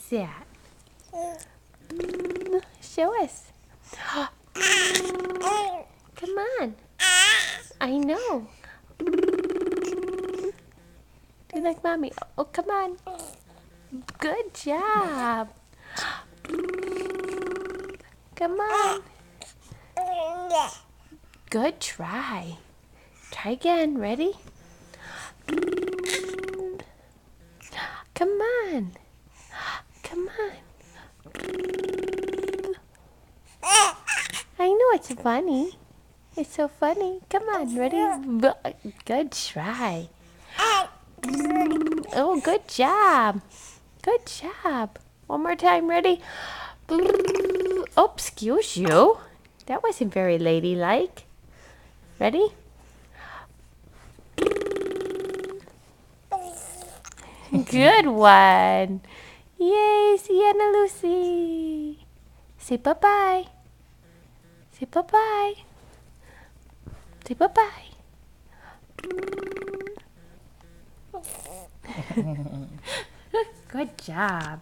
What's that? Show us. Come on. I know. Do you like mommy? Oh, come on. Good job. Come on. Good try. Try again. Ready? Come on. Come on. I know it's funny. It's so funny. Come on. Ready? Good try. Oh, good job. Good job. One more time. Ready? Oh, excuse you. That wasn't very ladylike. Ready? Good one. Yay, see Anna Lucy. Say bye-bye. Say bye-bye. Say bye-bye. Good job.